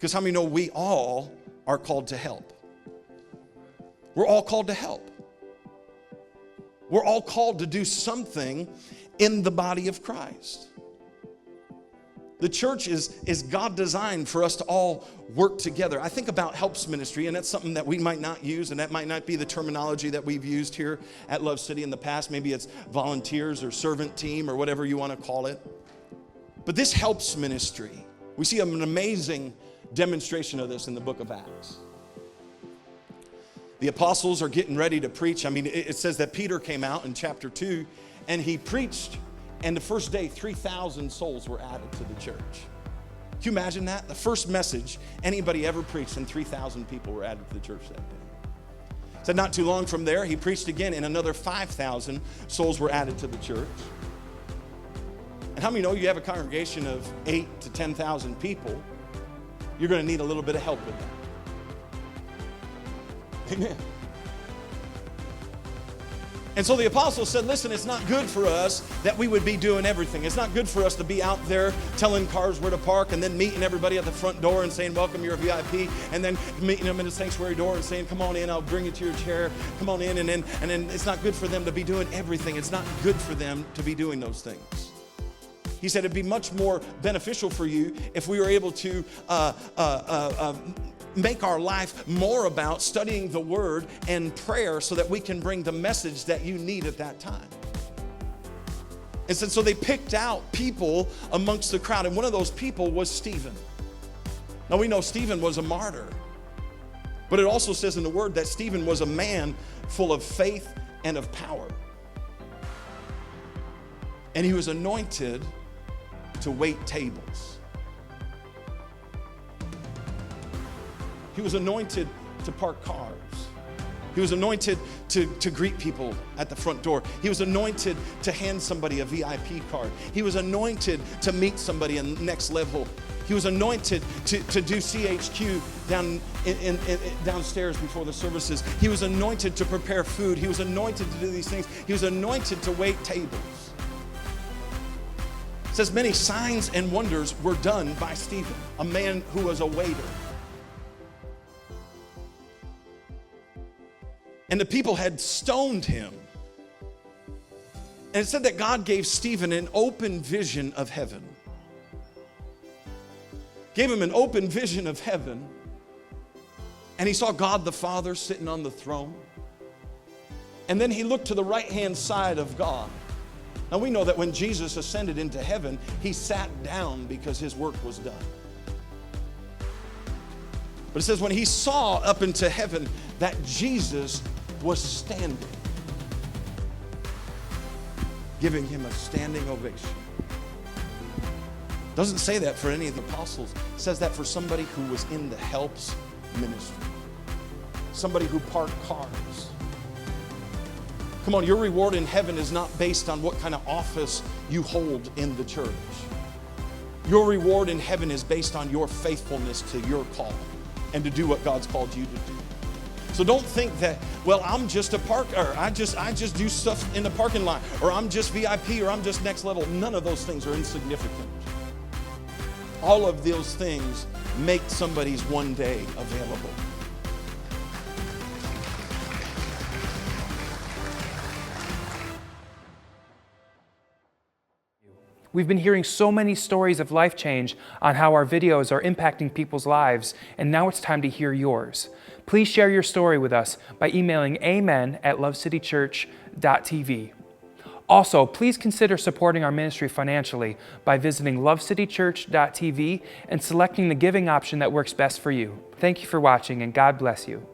Because how many know we all are called to help? We're all called to help. We're all called to do something in the body of Christ. The church is God designed for us to all work together. I think about helps ministry, and that's something that we might not use, and that might not be the terminology that we've used here at Love City in the past. Maybe it's volunteers or servant team or whatever you want to call it. But this helps ministry. We see an amazing demonstration of this in the book of Acts. The apostles are getting ready to preach. I mean, it says that Peter came out in chapter 2, and he preached. And the first day, 3,000 souls were added to the church. Can you imagine that? The first message anybody ever preached, and 3,000 people were added to the church that day. So not too long from there, he preached again, and another 5,000 souls were added to the church. And how many know you have a congregation of 8,000 to 10,000 people? You're going to need a little bit of help with that. Amen. And so the apostles said, listen, it's not good for us that we would be doing everything. It's not good for us to be out there telling cars where to park and then meeting everybody at the front door and saying, welcome, you're a VIP, and then meeting them in the sanctuary door and saying, come on in, I'll bring you to your chair, come on in, and then it's not good for them to be doing everything. It's not good for them to be doing those things. He said it'd be much more beneficial for you if we were able to make our life more about studying the Word and prayer so that we can bring the message that you need at that time. And so they picked out people amongst the crowd, and one of those people was Stephen. Now we know Stephen was a martyr, but it also says in the Word that Stephen was a man full of faith and of power. And he was anointed to wait tables. He was anointed to park cars. He was anointed to greet people at the front door. He was anointed to hand somebody a VIP card. He was anointed to meet somebody in next level. He was anointed to do CHQ downstairs before the services. He was anointed to prepare food. He was anointed to do these things. He was anointed to wait tables. It says many signs and wonders were done by Stephen, a man who was a waiter. And the people had stoned him. And it said that God gave Stephen an open vision of heaven. Gave him an open vision of heaven. And he saw God the Father sitting on the throne. And then he looked to the right-hand side of God. Now we know that when Jesus ascended into heaven, he sat down because his work was done. But it says when he saw up into heaven that Jesus was standing, giving him a standing ovation. Doesn't say that for any of the apostles. It says that for somebody who was in the helps ministry. Somebody who parked cars. Come on, your reward in heaven is not based on what kind of office you hold in the church. Your reward in heaven is based on your faithfulness to your call and to do what God's called you to do. So don't think that, well, I'm just a parker. I just do stuff in the parking lot, or I'm just VIP, or I'm just next level. None of those things are insignificant. All of those things make somebody's one day available. We've been hearing so many stories of life change on how our videos are impacting people's lives, and now it's time to hear yours. Please share your story with us by emailing amen@lovecitychurch.tv. Also, please consider supporting our ministry financially by visiting lovecitychurch.tv and selecting the giving option that works best for you. Thank you for watching, and God bless you.